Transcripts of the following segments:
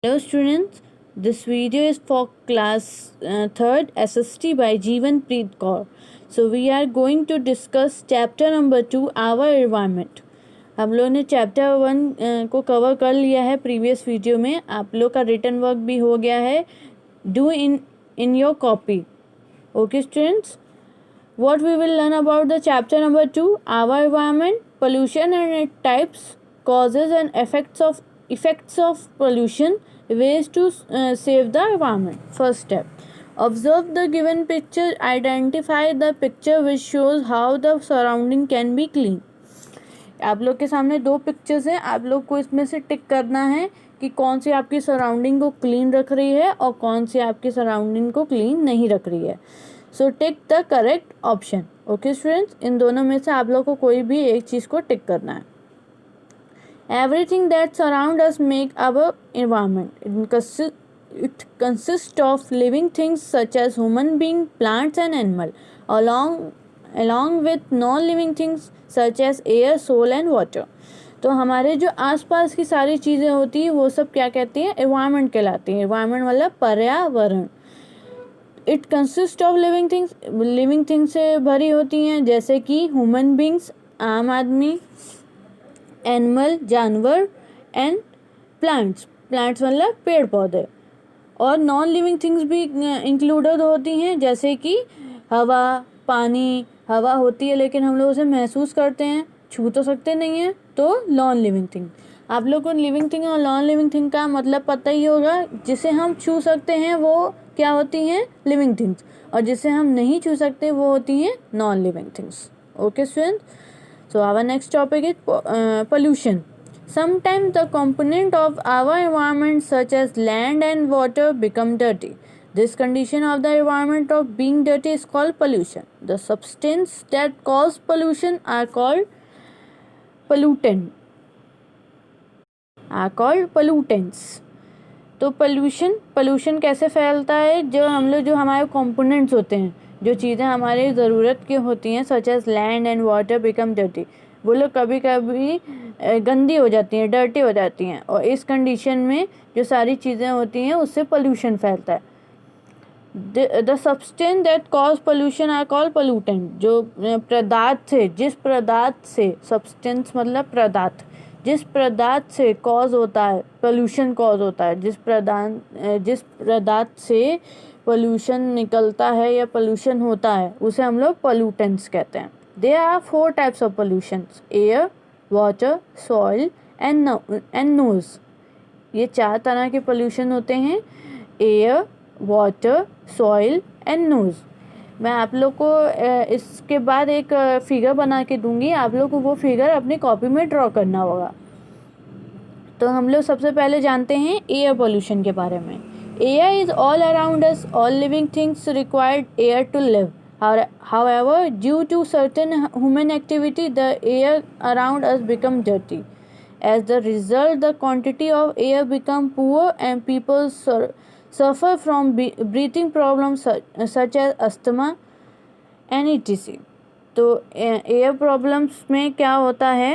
Hello students, this video is for class 3rd SST by Jeevan Preet Kaur. So we are going to discuss chapter number 2 our environment. हम लोग ने chapter 1 को cover कर लिया है previous video में. आप लोग का रिटन वर्क भी हो गया है. Do in your copy. Okay students, what we will learn about the chapter number 2 our environment, pollution and its types, causes and effects of pollution, ways to save the environment. First step, observe the given picture, identify the picture which shows how the surrounding can be clean. आप लोग के सामने दो pictures हैं. आप लोग को इसमें से टिक करना है कि कौन सी आपकी सराउंडिंग को क्लीन रख रही है और कौन सी आपकी सराउंडिंग को क्लीन नहीं रख रही है. So tick the correct option. Okay students, इन दोनों में से आप लोग को कोई भी एक चीज़ को टिक करना है. Everything that surround us make our environment. It consist of living things such as human being, plants and animal, along with non-living things such as air, soil and water. तो हमारे जो आसपास की सारी चीज़ें होती हैं वो सब क्या कहती हैं? एनवायरनमेंट कहलाती हैं. एनवायरनमेंट मतलब पर्यावरण. It consist of living things से भरी होती हैं जैसे कि ह्यूमन बींग्स आम आदमी, एनिमल जानवर, एंड प्लांट्स मतलब पेड़ पौधे, और नॉन लिविंग थिंग्स भी इंक्लूडेड होती हैं जैसे कि हवा, पानी. हवा होती है लेकिन हम लोग उसे महसूस करते हैं, छू तो सकते नहीं हैं, तो नॉन लिविंग थिंग. आप लोग को लिविंग थिंग और नॉन लिविंग थिंग का मतलब पता ही होगा. जिसे हम छू सकते हैं वो क्या होती हैं? लिविंग थिंग्स, और जिसे हम नहीं छू सकते वो होती हैं non living things. Okay student, so our next topic is pollution. Sometimes the component of our environment such as land and water become dirty. This condition of the environment of being dirty is called pollution. The substance that cause pollution are called pollutants. तो pollution कैसे फैलता है? जो हमारे components होते हैं, जो चीज़ें हमारे ज़रूरत की होती हैं such as land and water become dirty, वो लोग कभी कभी गंदी हो जाती हैं, डर्टी हो जाती हैं, और इस कंडीशन में जो सारी चीज़ें होती हैं उससे पोल्यूशन फैलता है. The substance that cause pollution are called pollutant. जो जिस पदार्थ से सब्सटेंस मतलब पदार्थ, जिस पदार्थ से कॉज होता है पोल्यूशन कॉज होता है, जिस पदार्थ से पोल्यूशन निकलता है या पोल्यूशन होता है उसे हम लोग पोल्यूटेंट्स कहते हैं. There are 4 types of pollutions: air, water, soil and noise. ये 4 तरह के पोल्यूशन होते हैं: air, water, soil and noise. मैं आप लोग को इसके बाद एक फिगर बना के दूंगी. आप लोग को वो फिगर अपनी कॉपी में ड्रॉ करना होगा. तो हम लोग सबसे पहले जानते हैं एयर पोल्यूशन के बारे में. Air is all around us. All living things required air to live. However, due to certain human activity, the air around us become dirty. As the result, the quantity of air become poor and people suffer from breathing problems such as asthma and etc. तो air problems में क्या होता है?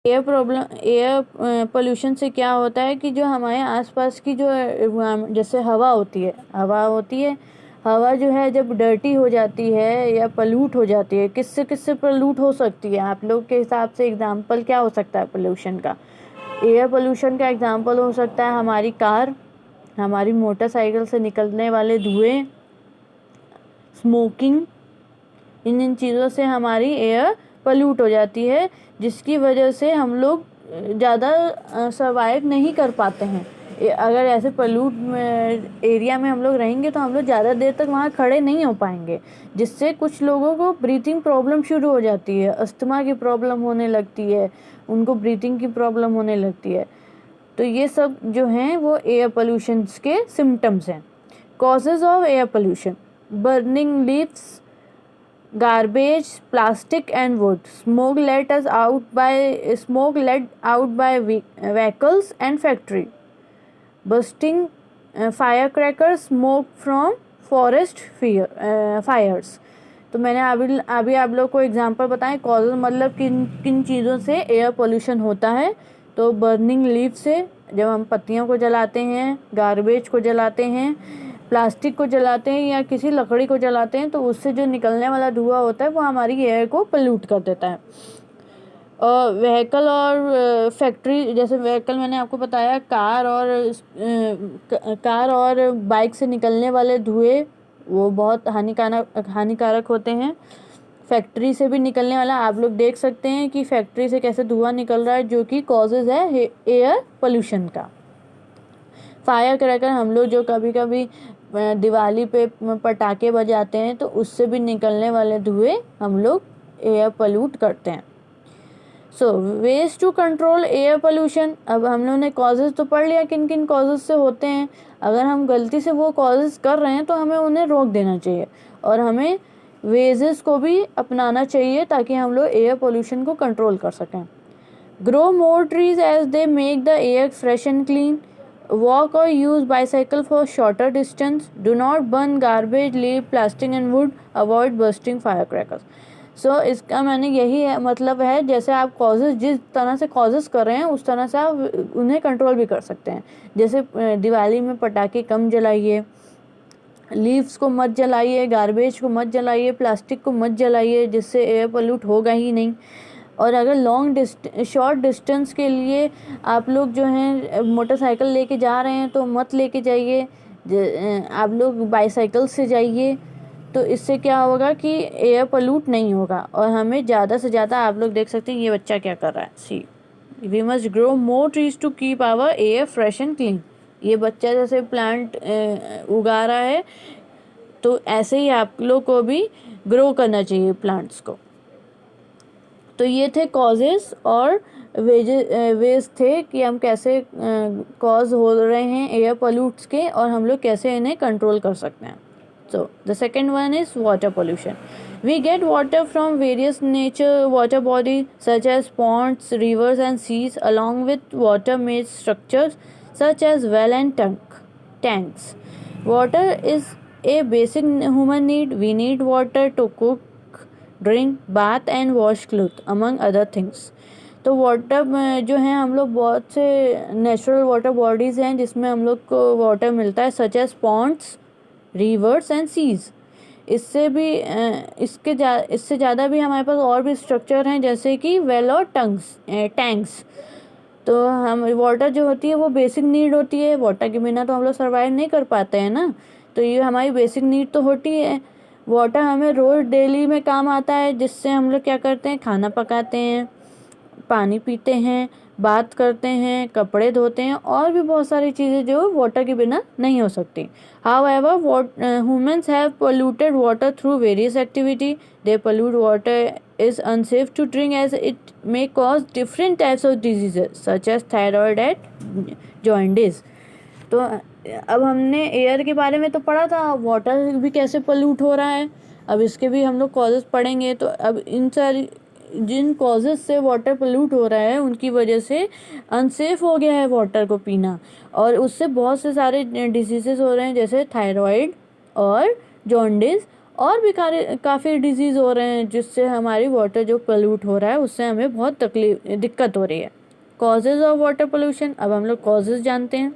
Air pollution से क्या होता है कि जो हमारे आसपास की जो जैसे हवा होती है, हवा जो है जब डर्टी हो जाती है या पल्यूट हो जाती है, किससे पल्यूट हो सकती है? आप लोग के हिसाब से एग्जाम्पल क्या हो सकता है पोल्यूशन का? एयर पोल्यूशन का एग्जाम्पल हो सकता है हमारी कार, हमारी मोटरसाइकिल से निकलने वाले धुएं, स्मोकिंग. इन चीज़ों से हमारी एयर पल्यूट हो जाती है, जिसकी वजह से हम लोग ज़्यादा सर्वाइव नहीं कर पाते हैं. अगर ऐसे पल्यूट एरिया में हम लोग रहेंगे तो हम लोग ज़्यादा देर तक वहाँ खड़े नहीं हो पाएंगे, जिससे कुछ लोगों को ब्रीथिंग प्रॉब्लम शुरू हो जाती है, अस्थमा की प्रॉब्लम होने लगती है, उनको ब्रीथिंग की प्रॉब्लम होने लगती है. तो ये सब जो हैं वो एयर पोल्यूशन के सिम्टम्स हैं. Causes of air pollution: burning leaves, garbage, plastic and wood, smoke let out by vehicles and factory, bursting firecrackers, smoke from forest fires. तो मैंने अभी आप लोग को एग्जांपल बताएं. कॉजेज मतलब किन चीज़ों से एयर पोल्यूशन होता है. तो बर्निंग लीव से, जब हम पत्तियों को जलाते हैं, गार्बेज को जलाते हैं, प्लास्टिक को जलाते हैं या किसी लकड़ी को जलाते हैं, तो उससे जो निकलने वाला धुआं होता है वो हमारी एयर को पोल्यूट कर देता है। व्हीकल और फैक्ट्री, जैसे व्हीकल मैंने आपको बताया, कार और बाइक से निकलने वाले धुएं वो बहुत हानिकारक होते हैं। फैक्ट्री से भी निकलने वाला, आप लोग देख सकते हैं कि फैक्ट्री से कैसे धुआं निकल रहा है, जो कि कॉजेज है एयर पोल्यूशन का। फायर क्रैकर, हम लोग जो कभी कभी दिवाली पे पटाखे बजाते हैं तो उससे भी निकलने वाले धुएं हम लोग एयर पोल्यूट करते हैं। So ways to control air pollution. अब हम लोगों ने कॉजेज़ तो पढ़ लिया किन किन कॉजेज़ से होते हैं। अगर हम गलती से वो कॉजेज़ कर रहे हैं तो हमें उन्हें रोक देना चाहिए और हमें वेजेस को भी अपनाना चाहिए ताकि हम लोग एयर पोल्यूशन को कंट्रोल कर सकें। Grow more trees as they make the air fresh and clean. Walk और use bicycle for shorter distance. Do not burn garbage, leave plastic and wood. Avoid bursting fire crackers. So इसका मैंने यही है मतलब है, जैसे आप कॉजेज़ जिस तरह से कॉजेज़ कर रहे हैं उस तरह से आप उन्हें कंट्रोल भी कर सकते हैं। जैसे दिवाली में पटाखे कम जलाइए, लीव्स को मत जलाइए, गार्बेज को मत जलाइए, प्लास्टिक को मत जलाइए, जिससे एयर पोल्यूट होगा ही नहीं। और अगर शॉर्ट डिस्टेंस के लिए आप लोग जो हैं मोटरसाइकिल लेके जा रहे हैं तो मत लेके जाइए, आप लोग बाईसाइकिल से जाइए। तो इससे क्या होगा कि एयर पोल्यूट नहीं होगा और हमें ज़्यादा से ज़्यादा, आप लोग देख सकते हैं ये बच्चा क्या कर रहा है, see we must grow more trees to keep our air fresh and clean. ये बच्चा जैसे प्लांट उगा रहा है तो ऐसे ही आप लोग को भी ग्रो करना चाहिए प्लांट्स को। तो ये थे कॉजेस और वेज थे कि हम कैसे कॉज हो रहे हैं एयर पोल्यूट्स के और हम लोग कैसे इन्हें कंट्रोल कर सकते हैं। So the second one is water pollution. We get water from various nature water bodies such as ponds, rivers and seas, along with water-made structures such as well and tanks. Water is a basic human need. We need water to cook, drink, bath and wash clothes among other things. तो water में जो है हम लोग बहुत से natural water bodies हैं जिसमें हम लोग को वाटर मिलता है, such as ponds, rivers and seas. इससे ज़्यादा भी हमारे पास और भी स्ट्रक्चर हैं जैसे कि वेल और टैंक्स। तो हम वाटर जो होती है वो बेसिक नीड होती है, वाटर के बिना तो हम लोग सर्वाइव नहीं कर पाते हैं ना, तो ये हमारी बेसिक नीड तो होती है। वाटर हमें रोज़ डेली में काम आता है, जिससे हम लोग क्या करते हैं, खाना पकाते हैं, पानी पीते हैं, बात करते हैं, कपड़े धोते हैं और भी बहुत सारी चीज़ें जो वाटर के बिना नहीं हो सकती। However, humans have polluted water through various activity. They pollute water is unsafe to drink as it may cause different types of diseases such as thyroid and jaundice. तो अब हमने एयर के बारे में तो पढ़ा था, वाटर भी कैसे पोल्यूट हो रहा है, अब इसके भी हम लोग कॉजेज़ पढ़ेंगे। तो अब जिन कॉजेज़ से वाटर पोल्यूट हो रहा है उनकी वजह से अनसेफ हो गया है वाटर को पीना, और उससे बहुत से सारे डिजीज़ेस हो रहे हैं जैसे थायराइड और जॉन्डिस, और भी काफ़ी डिजीज़ हो रहे हैं जिससे हमारी वाटर जो पोल्यूट हो रहा है उससे हमें बहुत दिक्कत हो रही है। कॉजेज़ ऑफ वाटर पोल्यूशन, अब हम लोग कॉजेज़ जानते हैं।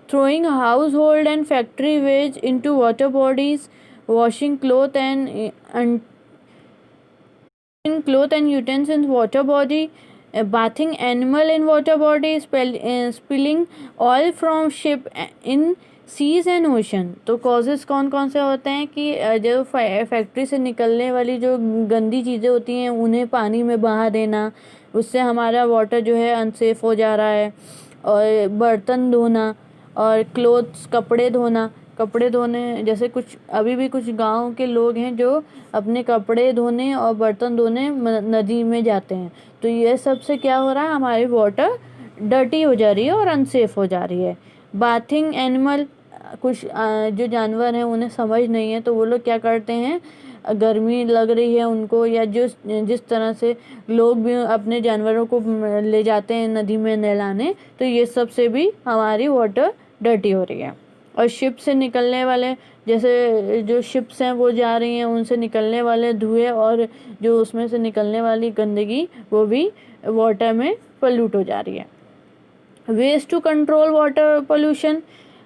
Throwing household and factory waste into water bodies, washing cloth and utensils water body, bathing animal in water body, spilling oil from ship in seas and ocean। तो causes कौन कौन से होते हैं कि जो फैक्ट्री से निकलने वाली जो गंदी चीज़ें होती हैं उन्हें पानी में बहा देना, उससे हमारा वाटर जो है अनसेफ हो जा रहा है। और बर्तन धोना और क्लोथ्स, कपड़े धोने जैसे कुछ अभी भी कुछ गांव के लोग हैं जो अपने कपड़े धोने और बर्तन धोने नदी में जाते हैं, तो ये सब से क्या हो रहा है, हमारी वाटर डर्टी हो जा रही है और अनसेफ हो जा रही है। बाथिंग एनिमल, कुछ जो जानवर हैं उन्हें समझ नहीं है तो वो लोग क्या करते हैं, गर्मी लग रही है उनको या जिस तरह से लोग भी अपने जानवरों को ले जाते हैं नदी में नहलाने, तो ये सब से भी हमारी वाटर डर्टी हो रही है। और शिप से निकलने वाले, जैसे जो शिप्स हैं वो जा रही हैं, उनसे निकलने वाले धुएं और जो उसमें से निकलने वाली गंदगी वो भी वाटर में पोल्यूट हो जा रही है। Ways to control water pollution.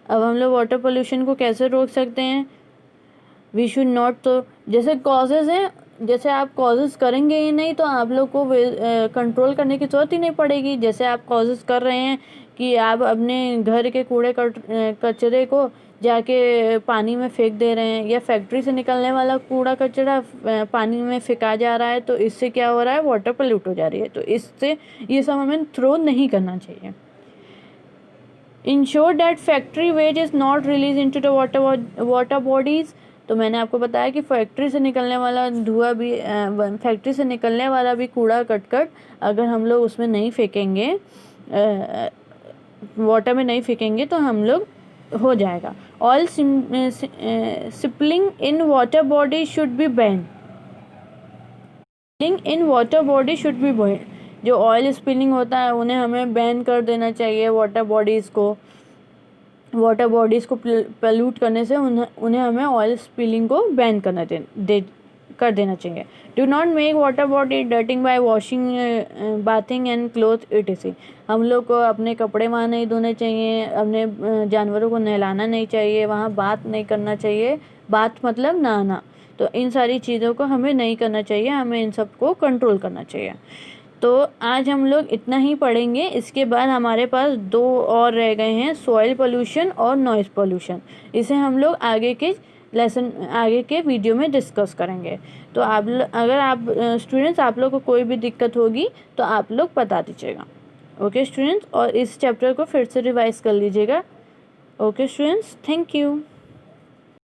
अब हम लोग वाटर पोल्यूशन को कैसे रोक सकते हैं? वी शुड नॉट, तो जैसे कॉजेज़ हैं, जैसे आप कॉजेज़ करेंगे ही नहीं तो आप लोग को कंट्रोल करने की ज़रूरत ही नहीं पड़ेगी। जैसे आप कॉजेज़ कर रहे हैं कि आप अपने घर के कूड़े कचरे को जाके पानी में फेंक दे रहे हैं, या फैक्ट्री से निकलने वाला कूड़ा कचरा पानी में फेंका जा रहा है, तो इससे क्या हो रहा है? वाटर पोल्यूट हो जा रही है। तो इससे ये सब हमें थ्रो नहीं करना चाहिए। Ensure that factory waste is not release into the water bodies. तो मैंने आपको बताया कि फैक्ट्री से निकलने वाला धुआं भी, फैक्ट्री से निकलने वाला भी कूड़ा कटकट अगर हम लोग उसमें नहीं फेंकेंगे, वाटर में नहीं फेंकेंगे, तो हम लोग हो जाएगा। Oil spilling in water body should be ban. In water body should be ban. जो ऑयल स्पिलिंग होता है उन्हें हमें बैन कर देना चाहिए। वाटर बॉडीज़ को पोल्यूट करने से उन्हें हमें ऑयल स्पिलिंग को बैन कर देना चाहिए। Do not make water body dirtying bye washing, bathing and cloth etc.. हम लोग को अपने कपड़े वहाँ नहीं धोने चाहिए, अपने जानवरों को नहलाना नहीं चाहिए, वहाँ बात नहीं करना चाहिए। बात मतलब नहाना। तो इन सारी चीज़ों को हमें नहीं करना चाहिए, हमें इन सब को कंट्रोल करना चाहिए। तो आज हम लोग इतना ही पढ़ेंगे। इसके बाद हमारे पास 2 और रह गए हैं, सॉइल पोल्यूशन और नॉइज़ पोल्यूशन। इसे हम लोग आगे के वीडियो में डिस्कस करेंगे। तो अगर आप स्टूडेंट्स, आप लोग को कोई भी दिक्कत होगी तो आप लोग बता दीजिएगा। ओके स्टूडेंट्स, और इस चैप्टर को फिर से रिवाइज कर लीजिएगा। Okay students, thank you.